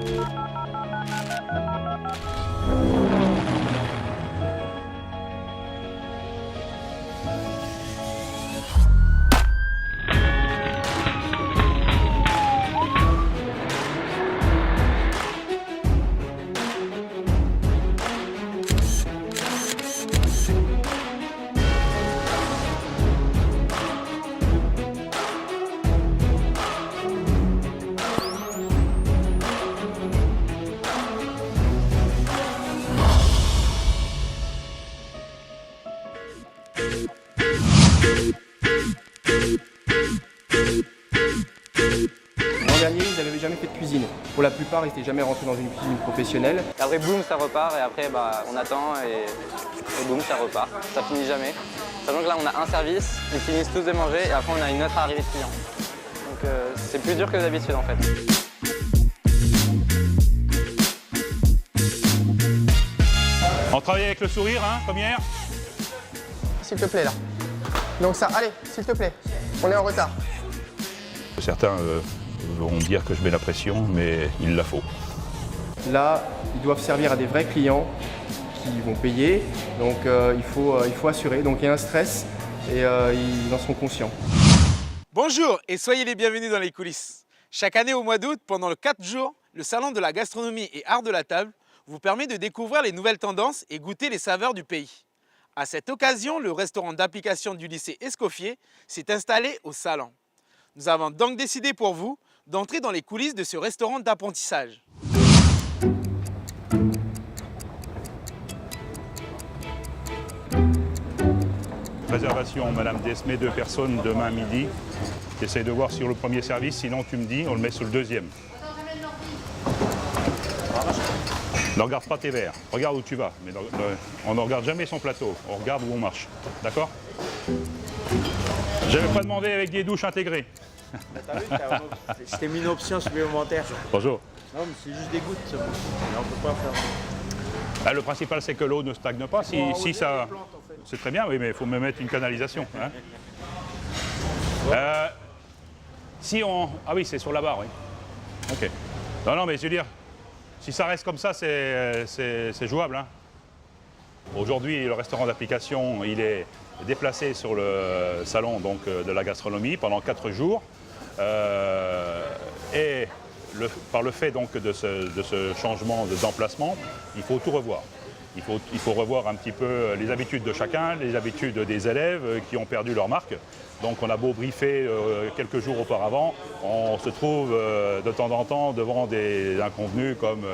L'an dernier, ils n'avaient jamais fait de cuisine. Pour la plupart, ils n'étaient jamais rentrés dans une cuisine professionnelle. Et après, boum, ça repart, et après, on attend, et boum, ça repart. Ça finit jamais. Sachant que là, on a un service, ils finissent tous de manger, et après, on a une autre arrivée de clients. Donc, c'est plus dur que d'habitude, en fait. On travaille avec le sourire, hein, comme hier. S'il te plaît, là. Donc ça, allez, s'il te plaît. On est en retard. Certains vont dire que je mets la pression, mais il la faut. Là, ils doivent servir à des vrais clients qui vont payer. Donc il faut assurer. Donc il y a un stress et ils en sont conscients. Bonjour et soyez les bienvenus dans les coulisses. Chaque année au mois d'août, pendant le 4 jours, le Salon de la gastronomie et art de la table vous permet de découvrir les nouvelles tendances et goûter les saveurs du pays. À cette occasion, le restaurant d'application du lycée Escoffier s'est installé au salon. Nous avons donc décidé pour vous d'entrer dans les coulisses de ce restaurant d'apprentissage. Réservation, Madame Desmé, 2 personnes, demain midi. J'essaie de voir sur le premier service, sinon tu me dis, on le met sur le deuxième. Ne regarde pas tes verres, regarde où tu vas. Mais on ne regarde jamais son plateau, on regarde où on marche. D'accord? Je n'avais pas demandé avec des douches intégrées. Je t'ai mis une option supplémentaire. Bonjour. Non, mais c'est juste des gouttes. Mais on peut pas faire. Le principal, c'est que l'eau ne stagne pas. Si ça... Plantes, en fait. C'est très bien, oui, mais il faut me mettre une canalisation. Hein. Si on... Ah oui, c'est sur la barre, oui. Ok. Non, mais je veux dire, si ça reste comme ça, c'est jouable. Hein. Aujourd'hui, le restaurant d'application, il est déplacé sur le salon donc, de la gastronomie pendant 4 jours. Et par le fait donc, de ce changement d'emplacement, il faut tout revoir. Il faut revoir un petit peu les habitudes de chacun, les habitudes des élèves qui ont perdu leur marque. Donc on a beau briefer quelques jours auparavant, on se trouve de temps en temps devant des inconvenus comme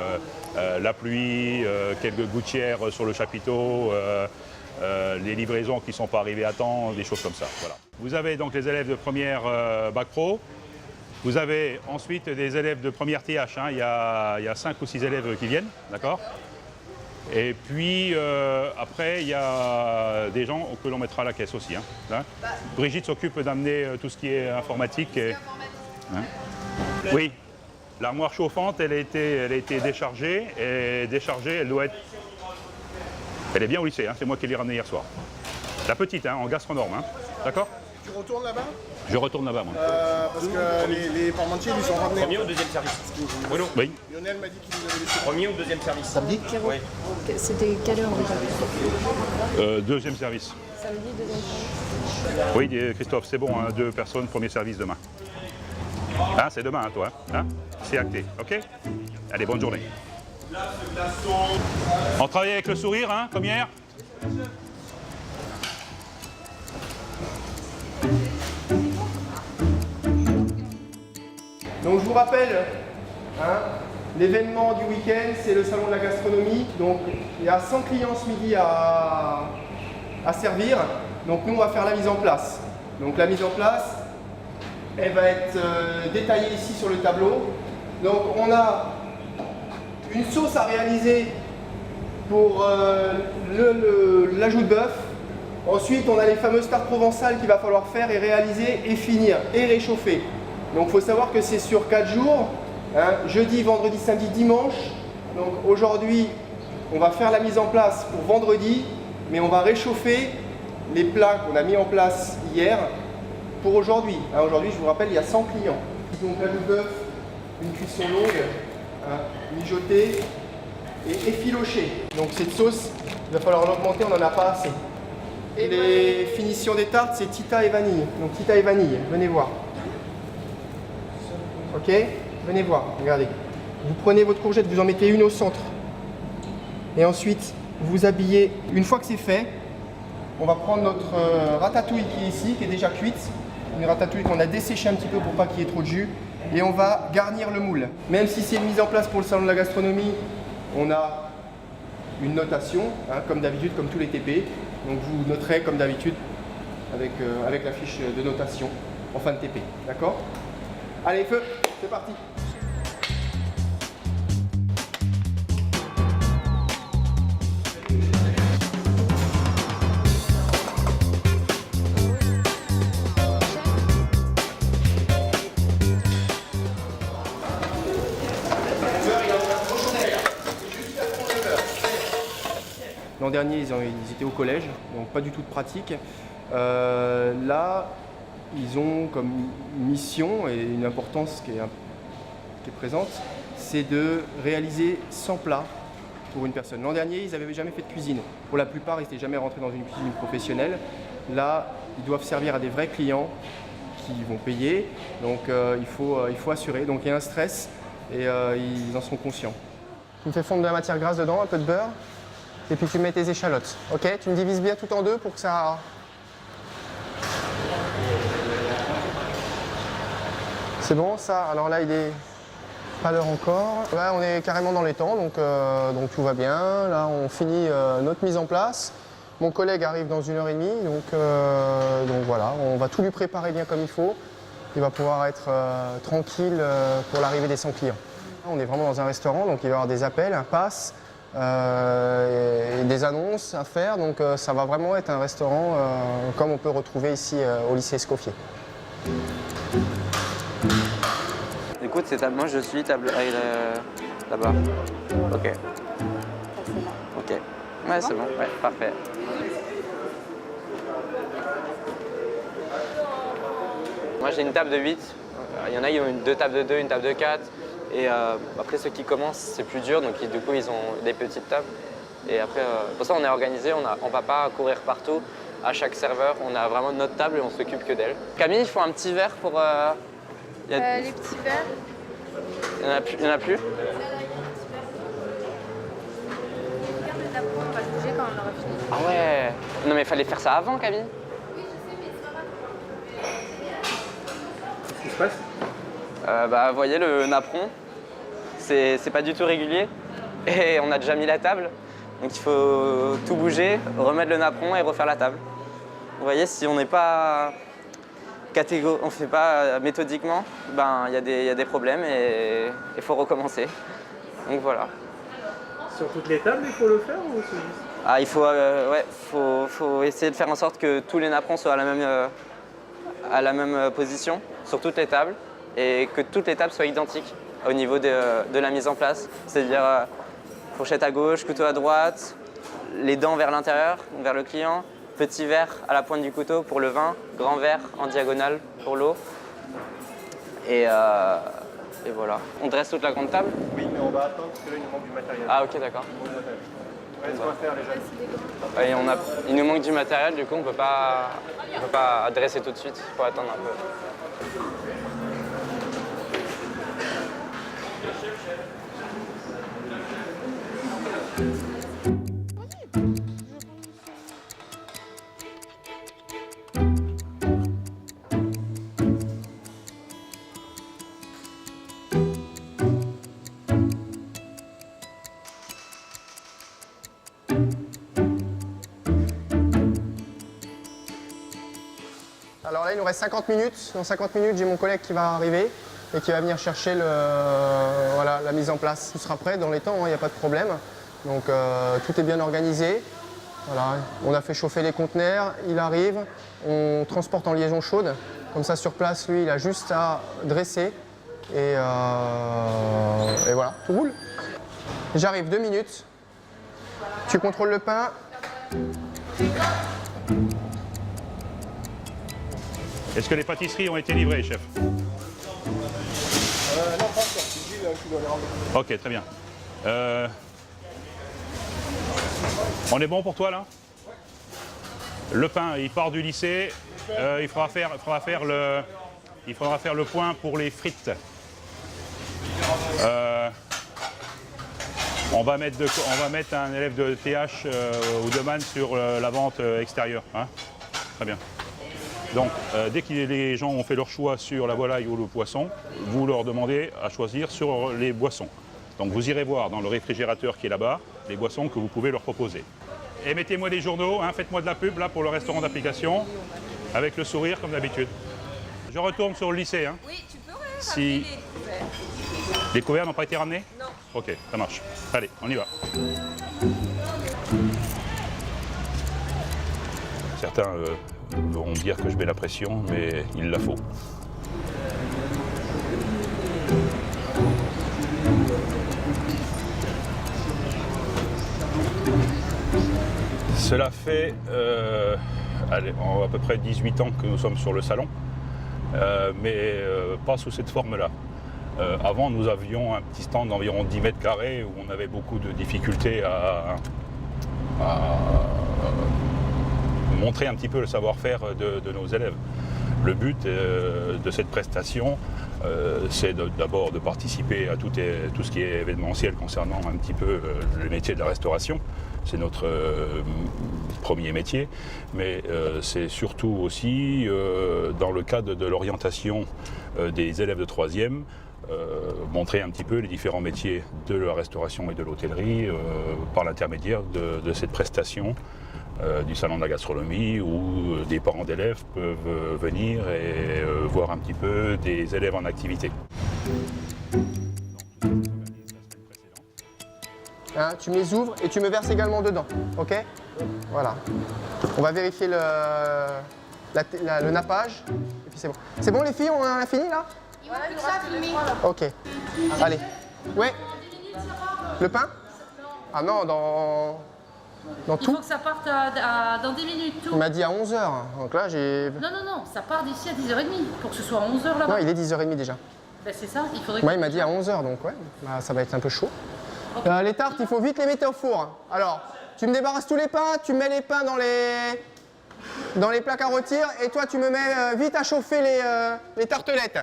la pluie, quelques gouttières sur le chapiteau, les livraisons qui ne sont pas arrivées à temps, des choses comme ça. Voilà. Vous avez donc les élèves de première Bac Pro. Vous avez ensuite des élèves de première TH. Hein. Il y a 5 ou 6 élèves qui viennent, d'accord? Et puis après, il y a des gens que l'on mettra à la caisse aussi. Hein. Là. Brigitte s'occupe d'amener tout ce qui est informatique. Et, hein. Oui, l'armoire chauffante, elle a été déchargée. Et déchargée, elle doit être... Elle est bien au lycée, hein. C'est moi qui l'ai ramenée hier soir. La petite, hein, en gastronorme, hein. D'accord? Tu retournes là-bas? Je retourne là-bas, moi. Parce que les parmentiers lui sont ramenés. Premier ou deuxième service? Bruno? Oui. Lionel m'a dit qu'il nous avait laissé. Premier ou deuxième service? Samedi? Oui. C'était quelle heure déjà? Deuxième service. Samedi, deuxième service. Oui, Christophe, c'est bon, hein, 2 personnes, premier service demain. Hein, c'est demain, hein, toi. Hein? C'est acté, ok? Allez, bonne journée. On travaille avec le sourire, hein, comme hier? Donc je vous rappelle, hein, l'événement du week-end, c'est le salon de la gastronomie. Donc il y a 100 clients ce midi à servir. Donc nous, on va faire la mise en place. Donc la mise en place, elle va être détaillée ici sur le tableau. Donc on a une sauce à réaliser pour l'ajout de bœuf. Ensuite, on a les fameuses tartes provençales qu'il va falloir faire et réaliser et finir et réchauffer. Donc il faut savoir que c'est sur 4 jours, hein, jeudi, vendredi, samedi, dimanche. Donc aujourd'hui, on va faire la mise en place pour vendredi, mais on va réchauffer les plats qu'on a mis en place hier pour aujourd'hui. Hein, aujourd'hui, je vous rappelle, il y a 100 clients. Donc l'ajout de bœuf, une cuisson longue, mijoter et effilocher. Donc cette sauce, il va falloir l'augmenter, on n'en a pas assez. Et les finitions des tartes, c'est Tita et vanille. Donc Tita et vanille, venez voir. Ok? Venez voir, regardez. Vous prenez votre courgette, vous en mettez une au centre. Et ensuite, vous habillez. Une fois que c'est fait, on va prendre notre ratatouille qui est ici, qui est déjà cuite. Une ratatouille qu'on a desséchée un petit peu pour pas qu'il y ait trop de jus. Et on va garnir le moule. Même si c'est une mise en place pour le salon de la gastronomie, on a une notation, hein, comme d'habitude, comme tous les TP. Donc vous noterez comme d'habitude avec la fiche de notation en fin de TP. D'accord? Allez, feu, c'est parti. L'an dernier, ils étaient au collège, donc pas du tout de pratique. Là, ils ont comme mission et une importance qui est présente, c'est de réaliser 100 plats pour une personne. L'an dernier, ils n'avaient jamais fait de cuisine. Pour la plupart, ils n'étaient jamais rentrés dans une cuisine professionnelle. Là, ils doivent servir à des vrais clients qui vont payer, donc il faut assurer. Donc il y a un stress et ils en sont conscients. Tu me fais fondre de la matière grasse dedans, un peu de beurre. Et puis tu mets tes échalotes, ok? Tu me divises bien tout en deux pour que ça... C'est bon ça? Alors là il est pas l'heure encore. Là on est carrément dans les temps, donc tout va bien. Là on finit notre mise en place. Mon collègue arrive dans 1h30, donc voilà, on va tout lui préparer bien comme il faut. Il va pouvoir être tranquille pour l'arrivée des 100 clients. On est vraiment dans un restaurant, donc il va y avoir des appels, un pass. Et des annonces à faire, donc ça va vraiment être un restaurant comme on peut retrouver ici au lycée Escoffier. Écoute, moi je suis table là-bas. Ok. Ok. Ouais, c'est bon, ouais, parfait. Moi j'ai une table de 8. Il y en a qui ont deux tables de 2, une table de 4. Et après, ceux qui commencent, c'est plus dur, donc du coup, ils ont des petites tables. Et après, pour ça, on est organisé, on ne va pas courir partout. À chaque serveur, on a vraiment notre table et on s'occupe que d'elle. Camille, il faut un petit verre pour... Les petits verres. Il n'y en a plus? Il y en a plus? Regarde le napron, on va le bouger quand on aura fini. Ah ouais. Non, mais il fallait faire ça avant, Camille. Oui, je sais, mais c'est pas grave. Qu'est-ce qui se passe? Vous voyez, le napperon, c'est pas du tout régulier. Et on a déjà mis la table. Donc il faut tout bouger, remettre le napperon et refaire la table. Vous voyez, si on n'est pas on ne fait pas méthodiquement, il y a des problèmes et il faut recommencer. Donc voilà. Sur toutes les tables, il faut le faire ou c'est juste... Ah, il faut essayer de faire en sorte que tous les napperons soient à la même position sur toutes les tables et que toutes les tables soient identiques au niveau de la mise en place. C'est-à-dire fourchette à gauche, couteau à droite, les dents vers l'intérieur, vers le client, petit verre à la pointe du couteau pour le vin, grand verre en diagonale pour l'eau. Et voilà. On dresse toute la grande table? Oui, mais on va attendre parce que là, il nous manque du matériel. Ah ok, d'accord. Ouais, ce qu'on va faire, les jeunes. Il nous manque du matériel, du coup on ne peut pas dresser tout de suite, il faut attendre un peu. Alors là, il nous reste 50 minutes. Dans 50 minutes, j'ai mon collègue qui va arriver et qui va venir chercher la mise en place. Tout sera prêt dans les temps, il n'y a pas de problème. Donc tout est bien organisé. Voilà. On a fait chauffer les conteneurs, il arrive, on transporte en liaison chaude. Comme ça, sur place, lui, il a juste à dresser. Et voilà, tout roule. J'arrive, 2 minutes. Tu contrôles le pain. Est-ce que les pâtisseries ont été livrées, chef? Non, pas encore. Gilles tu dois les rendre. Ok, très bien. On est bon pour toi là? Le pain, il part du lycée. Il faudra faire le point pour les frites. On va mettre un élève de TH ou de MAN sur la vente extérieure. Hein, très bien. Donc, dès que les gens ont fait leur choix sur la volaille ou le poisson, vous leur demandez à choisir sur les boissons. Donc, vous irez voir dans le réfrigérateur qui est là-bas les boissons que vous pouvez leur proposer. Et mettez-moi des journaux, hein, faites-moi de la pub là pour le restaurant d'application, avec le sourire comme d'habitude. Je retourne sur le lycée. Hein. Oui, tu peux Si les couverts n'ont pas été ramenés? Non. Ok, ça marche. Allez, on y va. Certains vont me dire que je mets la pression, mais il la faut. Cela fait à peu près 18 ans que nous sommes sur le salon, mais pas sous cette forme-là. Avant, nous avions un petit stand d'environ 10 mètres carrés où on avait beaucoup de difficultés à montrer un petit peu le savoir-faire de nos élèves. Le but de cette prestation, c'est d'abord de participer à tout ce qui est événementiel concernant un petit peu le métier de la restauration. C'est notre premier métier, mais c'est surtout aussi dans le cadre de l'orientation des élèves de 3e, montrer un petit peu les différents métiers de la restauration et de l'hôtellerie par l'intermédiaire de cette prestation du salon de la gastronomie où des parents d'élèves peuvent venir et voir un petit peu des élèves en activité. Hein, tu me les ouvres et tu me verses également dedans, ok? Voilà. On va vérifier le nappage. Et puis c'est bon. C'est bon les filles, on a fini là? Il va plus que ça, filmer. Ok. Allez. Ouais. Le pain? Ah non, dans Il tout? faut que ça parte dans 10 minutes, tout. Il m'a dit à 11h. Donc là j'ai... Non, ça part d'ici à 10h30 pour que ce soit à 11h là-bas. Non, il est 10h30 déjà. Ben c'est ça, il faudrait Moi il m'a dit à 11h donc ouais, bah, ça va être un peu chaud. Les tartes, il faut vite les mettre au four. Alors, tu me débarrasses tous les pains, tu mets les pains dans les plaques à rôtir et toi tu me mets vite à chauffer les tartelettes.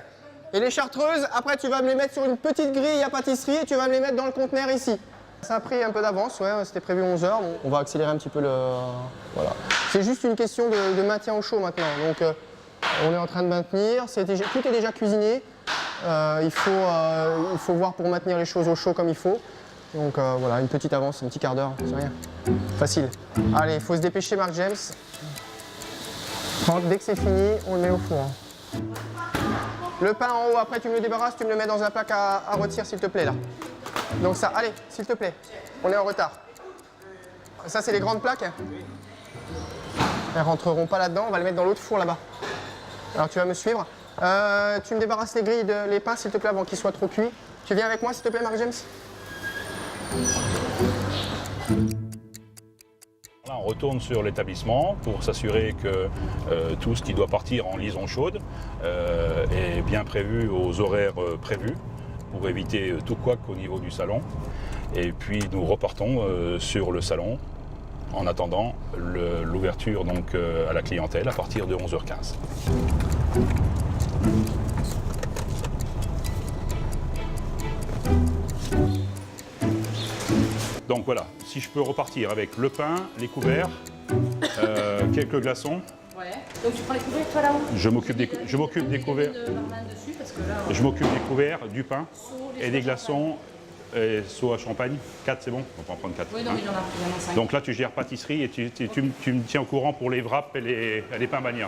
Et les chartreuses, après tu vas me les mettre sur une petite grille à pâtisserie et tu vas me les mettre dans le conteneur ici. Ça a pris un peu d'avance, ouais, c'était prévu 11h, bon, on va accélérer un petit peu le... Voilà. C'est juste une question de maintien au chaud maintenant. Donc on est en train de maintenir, tout est déjà cuisiné. Il faut voir pour maintenir les choses au chaud comme il faut. Donc voilà, une petite avance, un petit quart d'heure, c'est rien. Facile. Allez, il faut se dépêcher, Marc James. Dès que c'est fini, on le met au four. Le pain en haut, après tu me le débarrasses, tu me le mets dans un plaque à rôtir, s'il te plaît, là. Donc ça, allez, s'il te plaît, on est en retard. Ça, c'est les grandes plaques. Elles rentreront pas là-dedans, on va les mettre dans l'autre four là-bas. Alors tu vas me suivre. Tu me débarrasses les pains, s'il te plaît, avant qu'ils soient trop cuits. Tu viens avec moi, s'il te plaît, Marc James? Là, on retourne sur l'établissement pour s'assurer que tout ce qui doit partir en liaison chaude est bien prévu aux horaires prévus pour éviter tout couac au niveau du salon. Et puis nous repartons sur le salon en attendant l'ouverture donc à la clientèle à partir de 11h15. Donc voilà, si je peux repartir avec le pain, les couverts, quelques glaçons. Ouais. Donc tu prends les couverts toi là-haut? Je m'occupe des couverts. Je m'occupe des couverts, du pain et des glaçons. Et seau à champagne, 4 c'est bon? On peut en prendre 4. Oui, non, mais il y en a 5. Donc là tu gères pâtisserie et tu me tiens au courant pour les wraps et les pains bagnats.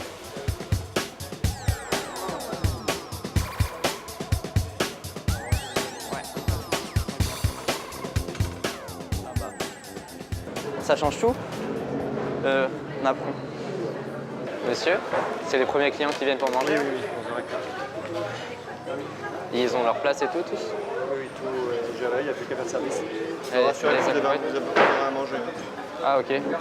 Ça change tout? On apprend. Monsieur, c'est les premiers clients qui viennent pour manger? Oui, Ils ont leur place et tout, tous? oui, tout géré, il n'y a plus qu'à faire de service. Allez, Rassurez, allez, vous ça avez à manger. Ah ok, d'accord.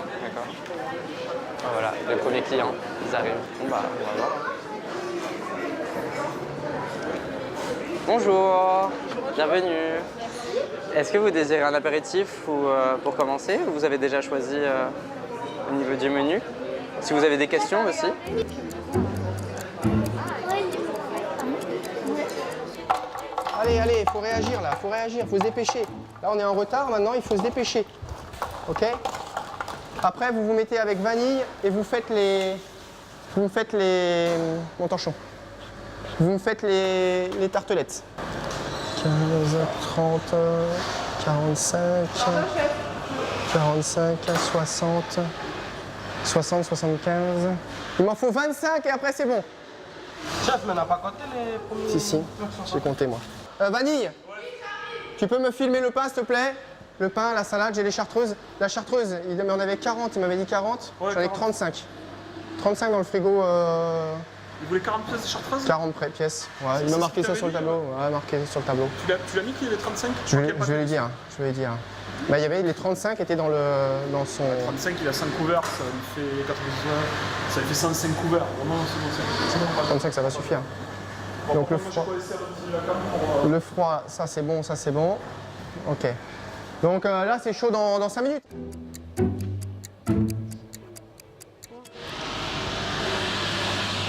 Ah, voilà, les premiers clients, ils arrivent. Bon bah, on va voir. Bonjour. Bienvenue. Est-ce que vous désirez un apéritif ou pour commencer? Vous avez déjà choisi au niveau du menu? Si vous avez des questions aussi. Allez, allez, il faut réagir là, il faut réagir, il faut se dépêcher. Là, on est en retard, maintenant, il faut se dépêcher. OK? Après, vous vous mettez avec vanille et vous faites les... Mon torchon. Vous me faites les tartelettes. 15, 30, 45, 45, 60, 60, 75. Il m'en faut 25 et après c'est bon. Chef, mais on n'a pas compté les premiers. Si, j'ai compté moi. Vanille, tu peux me filmer le pain s'il te plaît? Le pain, la salade, j'ai les chartreuses. La chartreuse, il m'en avait 40, il m'avait dit 40. Ouais, J'en ai 40. 35. 35 dans le frigo. Vous voulez 40 pièces de chartreuse? 40 pièces. Ouais, il m'a marqué ça sur le tableau. Ouais, marqué sur le tableau. Tu l'as mis qu'il y avait 35? Je vais lui dire. Bah, il y avait les 35 étaient dans son. 35, il a 5 couverts, ça lui fait 80, ça lui fait 105 couverts. Vraiment, c'est bon. 35, ça va suffire. Donc le froid, ça c'est bon, ça c'est bon. Ok. Donc là, c'est chaud dans 5 minutes.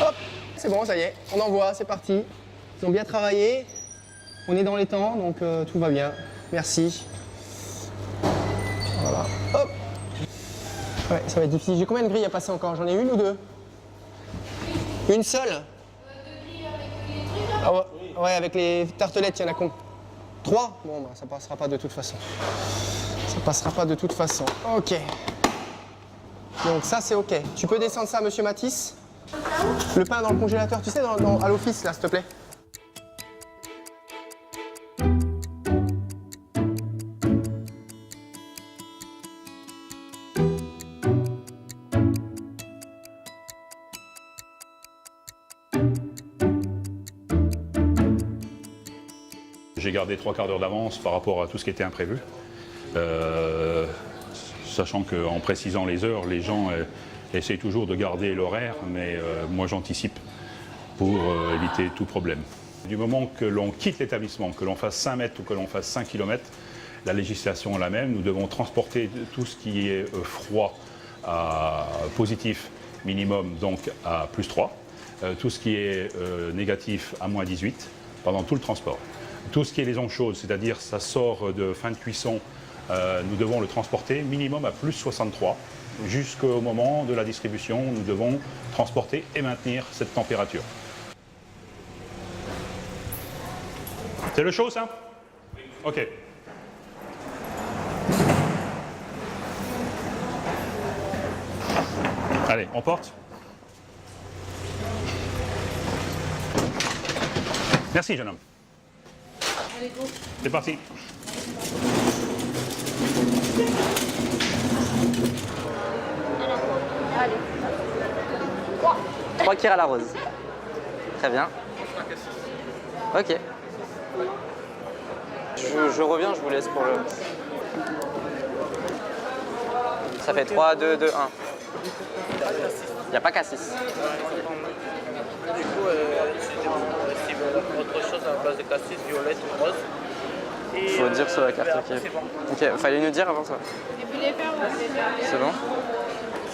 Hop, c'est bon, ça y est, on envoie, c'est parti. Ils ont bien travaillé. On est dans les temps, donc tout va bien. Merci. Voilà. Hop. Ouais, ça va être difficile. J'ai combien de grilles à passer encore? J'en ai une ou deux? Une seule? Ah ouais, avec les tartelettes, il y en a combien? 3? Bon, bah, ça passera pas de toute façon. Ça passera pas de toute façon. Ok. Donc ça, c'est ok. Tu peux descendre ça, monsieur Matisse? Le pain dans le congélateur, tu sais, à l'office, là, s'il te plaît. J'ai gardé 3 quarts d'heure d'avance par rapport à tout ce qui était imprévu. Sachant qu'en précisant les heures, les gens essayent toujours de garder l'horaire, mais moi j'anticipe pour éviter tout problème. Du moment que l'on quitte l'établissement, que l'on fasse 5 mètres ou que l'on fasse 5 km, la législation est la même. Nous devons transporter tout ce qui est froid à positif minimum, donc à +3. Tout ce qui est négatif à -18 pendant tout le transport. Tout ce qui est les ondes chaudes, c'est-à-dire ça sort de fin de cuisson, nous devons le transporter minimum à +63. Jusqu'au moment de la distribution, nous devons transporter et maintenir cette température. C'est le chaud, ça? Oui. Ok. Allez, on porte. Merci, jeune homme. C'est parti. Allez. 3 kirs à la rose. Très bien. Ok. Je reviens, je vous laisse pour le... Ça fait 3, 2, 2, 1. Il n'y a pas cassis. Du coup, si vous voulez autre chose à la place de cassis, violette ou rose. Il faut dire sur la carte, ok. Ok, fallait nous dire avant ça. Et puis les verres, on les verres. C'est bon?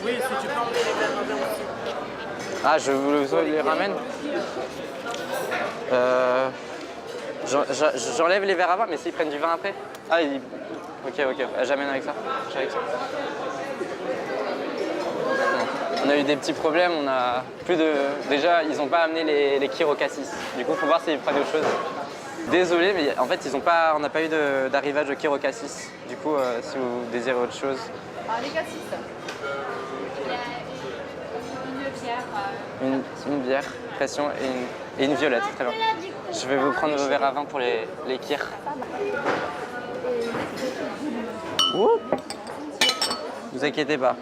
Oui, si tu peux emmener les verres avec aussi. Ah, je vous les ramène. J'enlève les verres à vin, mais s'ils prennent du vin après? Ah, ok, j'amène avec ça. Avec ça. On a eu des petits problèmes, on a plus de... Déjà, ils n'ont pas amené les kirs au cassis. Du coup, il faut voir s'ils prennent autre chose. Désolé, mais en fait, on n'a pas eu d'arrivage de kirs au cassis. Du coup, si vous désirez autre chose... Ah, les cassis. Une bière. Une bière, pression et une violette, très bien. Je vais vous prendre vos verres à vin pour les kirs. Ouh. Vous inquiétez pas.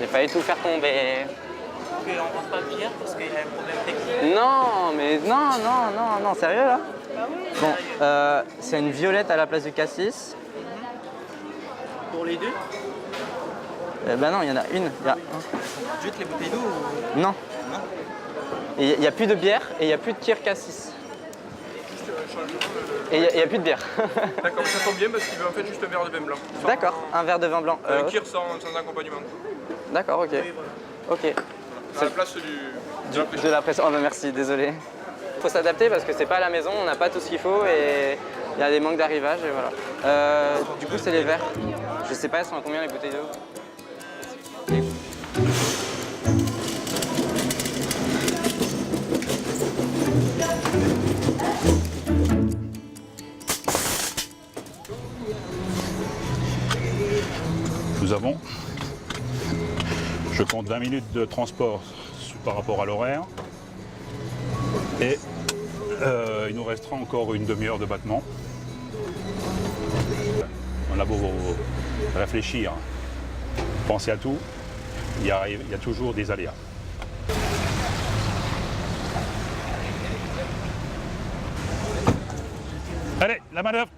J'ai failli tout faire tomber. Et on rentre pas bien parce qu'il y a un problème technique. Non, mais non, sérieux là? Bon, c'est une violette à la place du cassis. Pour les deux? Ben non, il y en a une. Il y a un. Juste les bouteilles d'eau ou... Non. Et il n'y a plus de bière et il n'y a plus de kir cassis. Et il n'y a plus de bière. D'accord, ça tombe bien parce qu'il veut en fait juste un verre de vin blanc. D'accord, un verre de vin blanc. Kir sans accompagnement. D'accord, ok. Ok. À la place De la pression. Oh bah merci, désolé. Faut s'adapter parce que c'est pas à la maison, on n'a pas tout ce qu'il faut et il y a des manques d'arrivage et voilà. Du coup c'est les verres. Je sais pas, elles sont à combien les bouteilles d'eau? Nous avons, je compte 20 minutes de transport par rapport à l'horaire et il nous restera encore une demi-heure de battement. On a beau réfléchir, penser à tout, il y a toujours des aléas. Allez, la manœuvre!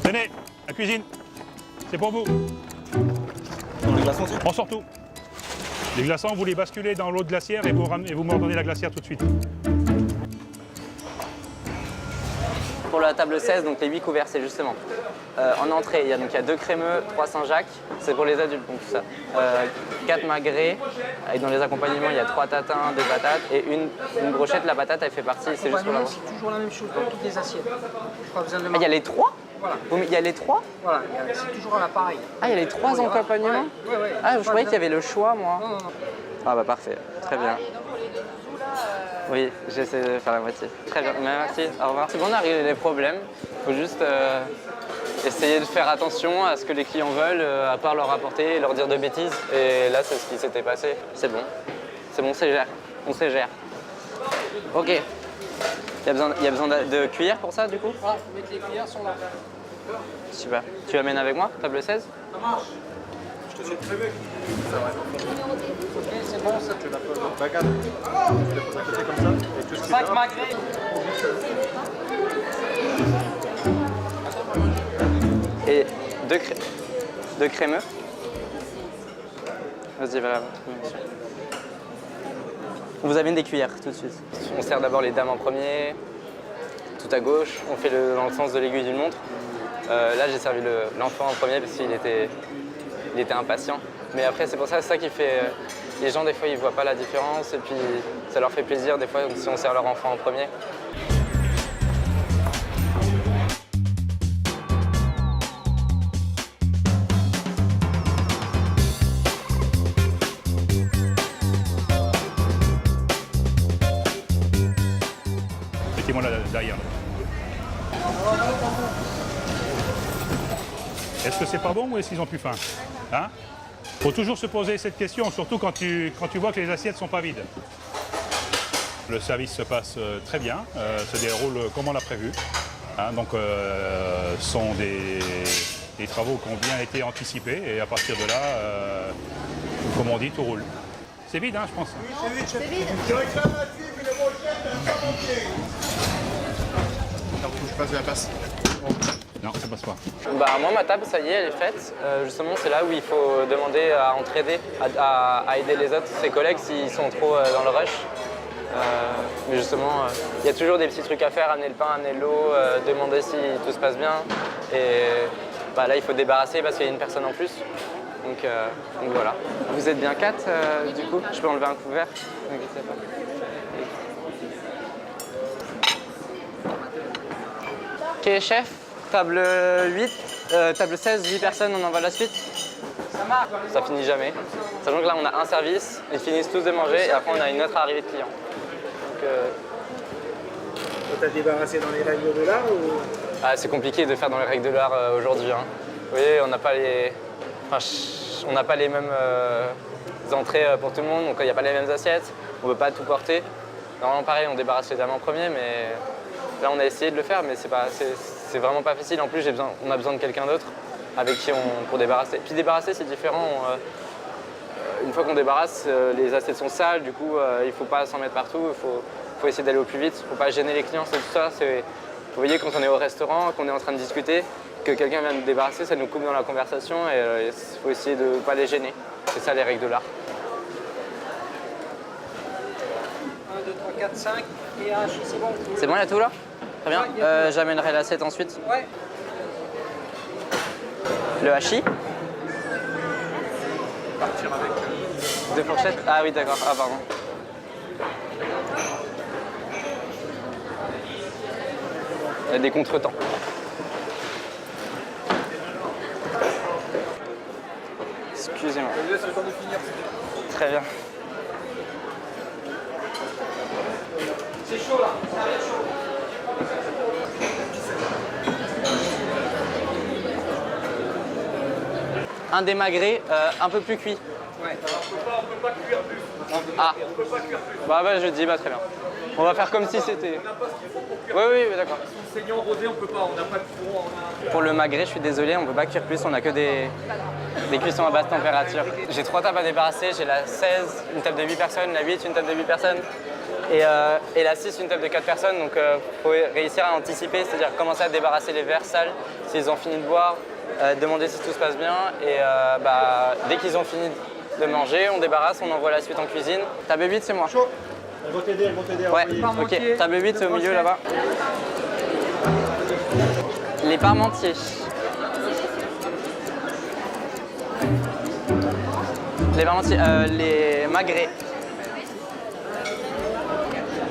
Tenez, la cuisine, c'est pour vous. les glaçons aussi. On sort tout. Les glaçons, vous les basculez dans l'eau de glacière et vous m'ordonnez la glacière tout de suite. Pour la table 16, donc les 8 couverts, c'est justement en entrée, il y a 2 crémeux, 3 Saint-Jacques, c'est pour les adultes, donc tout ça. 4 magrets, et dans les accompagnements, il y a 3 tatins, 2 patates et une brochette. La patate, elle fait partie, c'est juste pour la C'est toujours la même chose dans toutes les assiettes. Pas besoin de Ah, il y a les 3 Voilà. Il y a les 3 Voilà, c'est toujours l'appareil. Ah, il y a les 3 accompagnements Ouais. Ah, je croyais qu'il y avait le choix, moi. Non. Ah bah parfait, très bien. Oui, j'essaie de faire la moitié. Très bien, merci, au revoir. C'est bon, on a réglé les problèmes. Il faut juste essayer de faire attention à ce que les clients veulent, à part leur apporter et leur dire de bêtises. Et là, c'est ce qui s'était passé. C'est bon, on se gère. Ok. Il y a besoin de cuillères pour ça, du coup? Ah, mettre les cuillères sont là. Super. Tu amènes avec moi, table 16? Ça marche. Je te suis très bien. Ok, c'est bon, ça tu l'as pas. Regarde, je le pose à côté comme ça. Et tout ce qui 5 va. magrets. Et 2 crémeux. Vas-y, voilà. On vous amène des cuillères tout de suite. On sert d'abord les dames en premier, tout à gauche. On fait dans le sens de l'aiguille d'une montre. Là, j'ai servi l'enfant en premier parce qu'il était impatient. Mais après, c'est pour ça, c'est ça qui fait... les gens, des fois, ils voient pas la différence et puis ça leur fait plaisir, des fois, si on sert leur enfant en premier. Mettez-moi là derrière. Est-ce que c'est pas bon ou est-ce qu'ils ont plus faim? Hein? Faut toujours se poser cette question, surtout quand tu vois que les assiettes sont pas vides. Le service se passe très bien, se déroule comme on l'a prévu. Hein, donc, ce sont des travaux qui ont bien été anticipés et à partir de là, comme on dit, tout roule. C'est vide, hein, je pense. C'est vide. Je passe de la place. Non, ça passe pas. Bah, moi, ma table, ça y est, elle est faite. Justement, c'est là où il faut demander à entraider, à aider les autres, ses collègues, s'ils sont trop dans le rush. Mais justement, il y a toujours des petits trucs à faire, amener le pain, amener l'eau, demander si tout se passe bien. Et bah, là, il faut débarrasser parce qu'il y a une personne en plus. Donc voilà. Vous êtes bien 4 du coup? Je peux enlever un couvert? N'inquiétez pas. Ok, chef, table 8, table 16, 8 personnes, on envoie la suite? Ça marche. Ça finit jamais. Sachant que là, on a un service, ils finissent tous de manger et après, on a une autre arrivée de clients. Donc, T'as débarrassé dans les règles de l'art ou... c'est compliqué de faire dans les règles de l'art aujourd'hui. Hein. Vous voyez, on n'a pas les... on n'a pas les mêmes entrées pour tout le monde, donc il n'y a pas les mêmes assiettes, on ne peut pas tout porter. Normalement, pareil, on débarrasse les dames en premier, mais là, on a essayé de le faire, mais c'est vraiment pas facile. En plus, on a besoin de quelqu'un d'autre avec qui pour débarrasser. Puis débarrasser, c'est différent. Une fois qu'on débarrasse, les assiettes sont sales, du coup, il ne faut pas s'en mettre partout, il faut essayer d'aller au plus vite, il ne faut pas gêner les clients, c'est tout ça. Vous voyez, quand on est au restaurant, qu'on est en train de discuter, que quelqu'un vient nous débarrasser, ça nous coupe dans la conversation et il faut essayer de ne pas les gêner. C'est ça les règles de l'art. 1, 2, 3, 4, 5 et un hachis, c'est bon. C'est bon, il y a tout là? Très bien. J'amènerai l'assiette ensuite. Ouais. Le hachis. Partir avec. 2 fourchettes? Ah oui, d'accord. Ah, pardon. Il y a des contretemps. Excusez-moi. Je vous laisse le temps de finir. Très bien. C'est chaud là, ça arrive chaud. Un démagré un peu plus cuit. Ouais. On peut pas cuire plus. Ah. On peut pas cuire plus. Bah je dis, bah très bien. On va faire comme si c'était... On n'a pas ce qu'il faut pour cuire. Oui, d'accord. Si saignant rosé, on peut pas. On n'a pas de fourreau. Pour le magret, je suis désolé, on ne peut pas cuire plus, on n'a que des cuissons à basse température. J'ai 3 tables à débarrasser, j'ai la 16, une table de 8 personnes, la 8, une table de 8 personnes, et la 6, une table de 4 personnes. Donc il faut réussir à anticiper, c'est-à-dire commencer à débarrasser les verres sales s'ils ont fini de boire, demander si tout se passe bien, et dès qu'ils ont fini de manger, on débarrasse, on envoie la suite en cuisine. Table 8, c'est moi. Chaud. Elles vont t'aider à Ouais, envoyer. ok. Table 8, c'est au milieu là-bas. Les parmentiers. Les parmentiers, les magrets.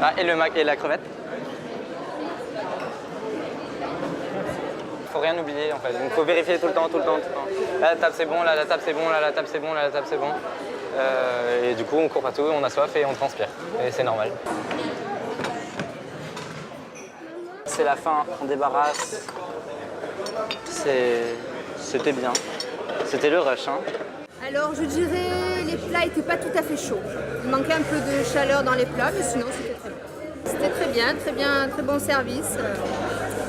Ah, et la crevette. Faut rien oublier en fait, donc faut vérifier tout le temps. Là la table c'est bon, là la table c'est bon, là la table c'est bon, là la table c'est bon. Et du coup on court partout, on a soif et on transpire. Et c'est normal. C'est la fin, on débarrasse. C'était bien. C'était le rush. Hein. Alors je dirais les plats n'étaient pas tout à fait chauds. Il manquait un peu de chaleur dans les plats, mais sinon c'était très bien. C'était très bien, très bon service.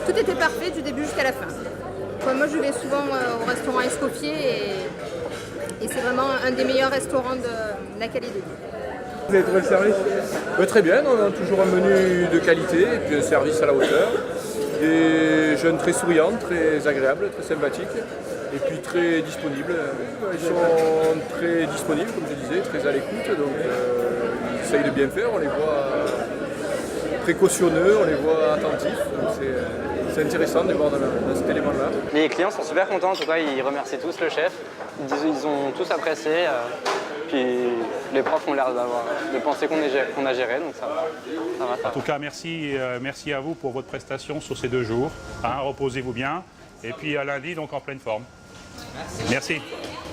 Tout était parfait du début jusqu'à la fin. Moi je vais souvent au restaurant Escoffier et c'est vraiment un des meilleurs restaurants de la Calédonie. Vous avez trouvé le service? Très bien, on a toujours un menu de qualité et puis un service à la hauteur. Des jeunes très souriants, très agréables, très sympathiques et puis très disponibles. Ils sont très disponibles, comme je disais, très à l'écoute, donc ils essayent de bien faire, on les voit précautionneux, on les voit attentifs. C'est intéressant de les voir dans cet élément-là. Les clients sont super contents, en tout cas ils remercient tous le chef. Ils ont tous apprécié. Puis les profs ont l'air de penser qu'on a géré, donc ça va. En tout cas, merci à vous pour votre prestation sur ces 2 jours. Hein, reposez-vous bien. Et puis à lundi, donc en pleine forme. Merci.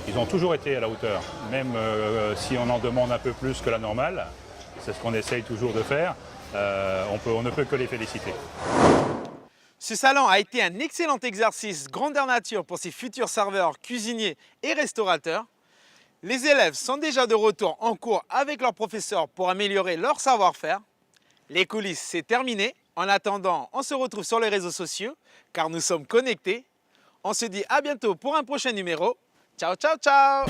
Ils ont toujours été à la hauteur, même si on en demande un peu plus que la normale. C'est ce qu'on essaye toujours de faire. On ne peut que les féliciter. Ce salon a été un excellent exercice grandeur nature pour ses futurs serveurs, cuisiniers et restaurateurs. Les élèves sont déjà de retour en cours avec leurs professeurs pour améliorer leur savoir-faire. Les coulisses, c'est terminé. En attendant, on se retrouve sur les réseaux sociaux car nous sommes connectés. On se dit à bientôt pour un prochain numéro. Ciao, ciao, ciao!